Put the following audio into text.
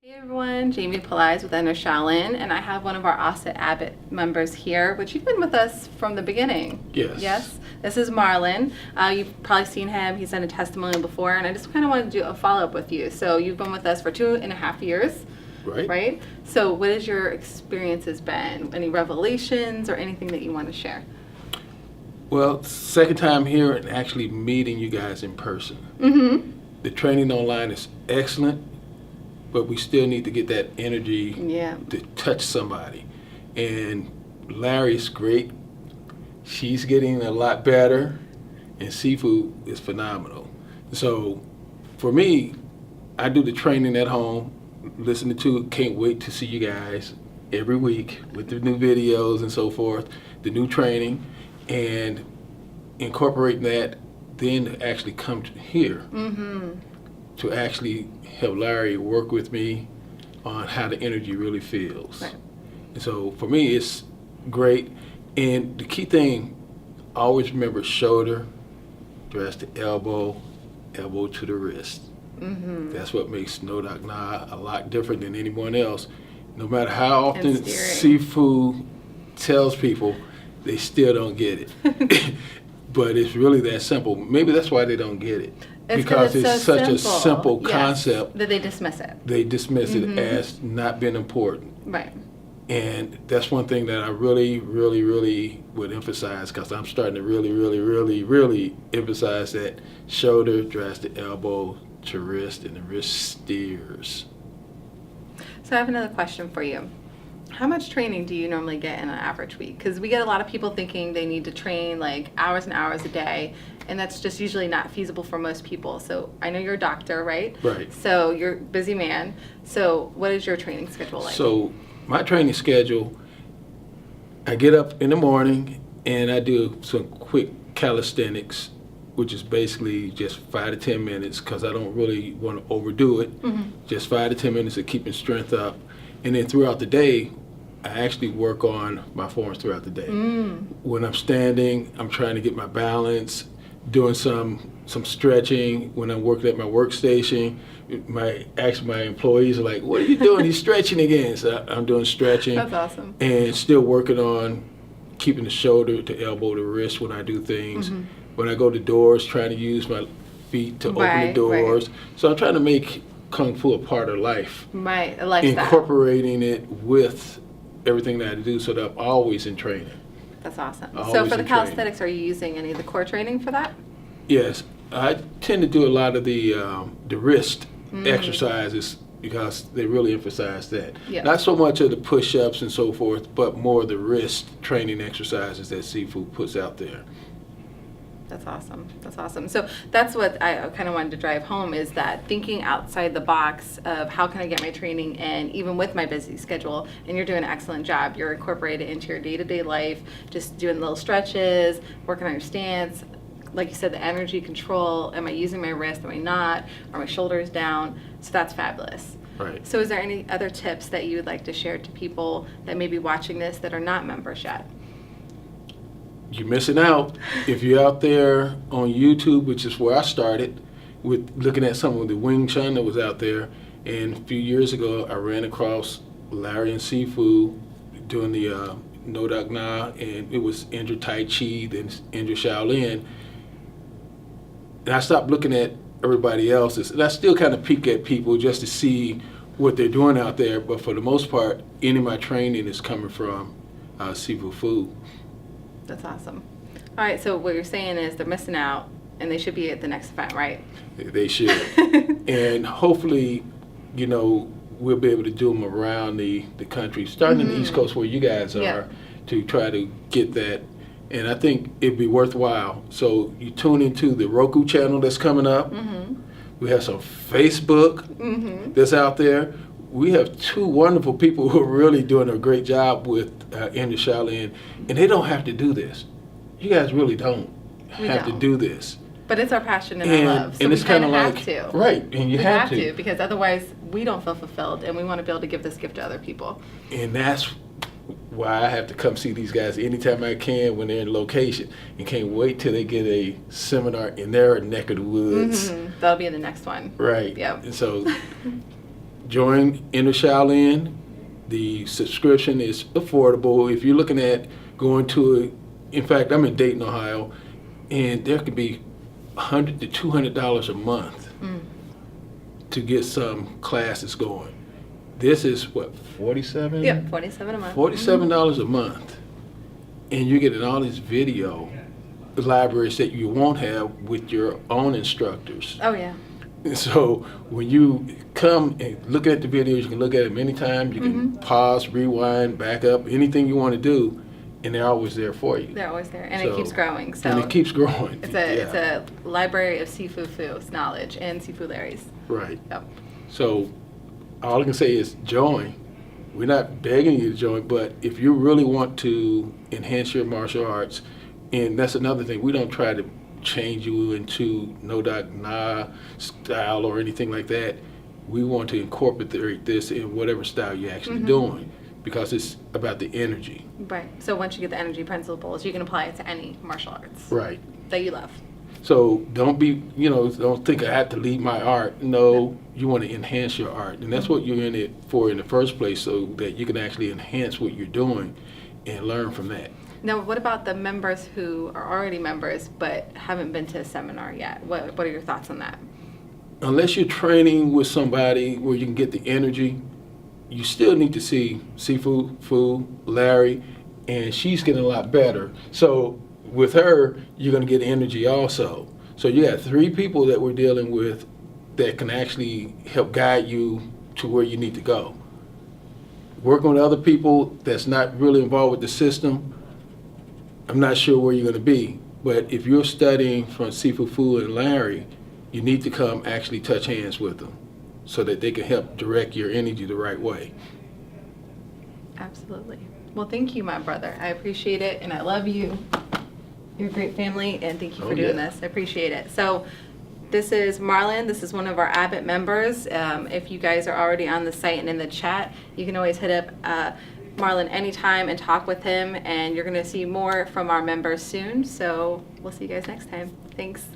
Hey everyone, Jamie Pelaez with Enter Shaolin, and I have one of our Abbot members here, which you've been with us from the beginning. Yes. Yes? This is Marlon. You've probably seen him. He's done a testimonial before, and I just kind of wanted to do a follow-up with you. So you've been with us for 2.5 years. Right. Right? So what has your experiences been? Any revelations or anything that you want to share? Well, second time here and actually meeting you guys in person. Mm-hmm. The training online is excellent, but we still need to get that energy to touch somebody. And Larry's great. She's getting a lot better, and Sifu is phenomenal. So for me, I do the training at home, listening to it, can't wait to see you guys every week with the new videos and so forth, the new training, and incorporating that, then to actually come here. Mm-hmm. To actually help Larry work with me on how the energy really feels. Right. And so for me, it's great. And the key thing, always remember shoulder, dress to elbow, elbow to the wrist. Mm-hmm. That's what makes Ngo Dac Na a lot different than anyone else. No matter how often Sifu tells people, they still don't get it. But it's really that simple. Maybe that's why they don't get it. Because it's such a simple concept that they dismiss it. They dismiss it as not being important. Right. And that's one thing that I really, really, really would emphasize, because I'm starting to really, really, really, really emphasize that shoulder drives the elbow to wrist, and the wrist steers. So I have another question for you. How much training do you normally get in an average week? Because we get a lot of people thinking they need to train like hours and hours a day, and that's just usually not feasible for most people. So I know you're a doctor, right? Right. So you're a busy man. So what is your training schedule like? So my training schedule, I get up in the morning and I do some quick calisthenics, which is basically just 5 to 10 minutes, because I don't really want to overdo it. Mm-hmm. Just 5 to 10 minutes of keeping strength up. And then throughout the day, I actually work on my forms throughout the day. When I'm standing, I'm trying to get my balance, doing some stretching. When I'm working at my workstation, my employees are like, "What are you doing? He's stretching again." So I'm doing stretching. That's awesome. And still working on keeping the shoulder to elbow to wrist when I do things. Mm-hmm. When I go to doors, trying to use my feet to open the doors. Right. So I'm trying to make Kung Fu a part of life. Right, a lifestyle. Incorporating it with everything that I do, so that I'm always in training. That's awesome. So for the calisthenics, are you using any of the core training for that? Yes, I tend to do a lot of the wrist exercises, because they really emphasize that. Yep. Not so much of the push-ups and so forth, but more the wrist training exercises that Sifu puts out there. That's awesome. That's awesome. So that's what I kind of wanted to drive home, is that thinking outside the box of how can I get my training in, even with my busy schedule. And you're doing an excellent job. You're incorporated into your day-to-day life, just doing little stretches, working on your stance. Like you said, the energy control. Am I using my wrist? Am I not? Are my shoulders down? So that's fabulous. Right. So is there any other tips that you would like to share to people that may be watching this that are not members yet? You're missing out. If you're out there on YouTube, which is where I started, with looking at some of the Wing Chun that was out there, and a few years ago I ran across Larry and Sifu doing the Ngo Dac Na, and it was Enter Tai Chi, then Enter Shaolin. And I stopped looking at everybody else's, and I still kind of peek at people just to see what they're doing out there, but for the most part, any of my training is coming from Sifu Phu. That's awesome. All right, so what you're saying is they're missing out, and they should be at the next event, right? They should. And hopefully, we'll be able to do them around the country, starting in the East Coast where you guys are, to try to get that. And I think it'd be worthwhile. So you tune into the Roku channel that's coming up. Mm-hmm. We have some Facebook that's out there. We have 2 wonderful people who are really doing a great job with Enter Shaolin, and they don't have to do this. You guys really don't have to do this. But it's our passion and our love, so and it's kind of like, have to. Right, and you have to. Because otherwise we don't feel fulfilled, and we want to be able to give this gift to other people. And that's why I have to come see these guys anytime I can when they're in location, and can't wait till they get a seminar in their neck of the woods. That'll be in the next one. Right. Yep. And so join Enter Shaolin. The subscription is affordable. If you're looking at going to in fact, I'm in Dayton, Ohio, and there could be $100 to $200 a month to get some classes going. This is what, 47? Yeah, $47 a month. $47 a month, and you're getting all this video libraries that you won't have with your own instructors. Oh yeah. So when you come and look at the videos, you can look at it many times. You can pause, rewind, back up, anything you want to do, and they're always there for you. They're always there, and it keeps growing. So and it keeps growing. It's a library of Sifu Phu's knowledge and Sifu Larry's. Right. Yep. So all I can say is join. We're not begging you to join, but if you really want to enhance your martial arts, and that's another thing, we don't try to change you into Ngo Dac Na style or anything like that. We want to incorporate this in whatever style you're actually doing, because it's about the energy. Right. So once you get the energy principles, you can apply it to any martial arts. Right. That you love. So don't be, don't think I have to leave my art. No, you want to enhance your art. And that's what you're in it for in the first place, so that you can actually enhance what you're doing and learn from that. Now, what about the members who are already members but haven't been to a seminar yet? What are your thoughts on that? Unless you're training with somebody where you can get the energy, you still need to see Sifu Phu, Larry, and she's getting a lot better. So with her, you're going to get energy also. So you got 3 people that we're dealing with that can actually help guide you to where you need to go. Working with other people that's not really involved with the system, I'm not sure where you're going to be. But if you're studying from Sifu Phu and Larry, you need to come actually touch hands with them so that they can help direct your energy the right way. Absolutely. Well, thank you, my brother. I appreciate it, and I love you. You're a great family, and thank you for doing this. I appreciate it. So this is Marlon. This is one of our Abbot members. If you guys are already on the site and in the chat, you can always hit up Marlon anytime and talk with him, and you're going to see more from our members soon. So we'll see you guys next time. Thanks.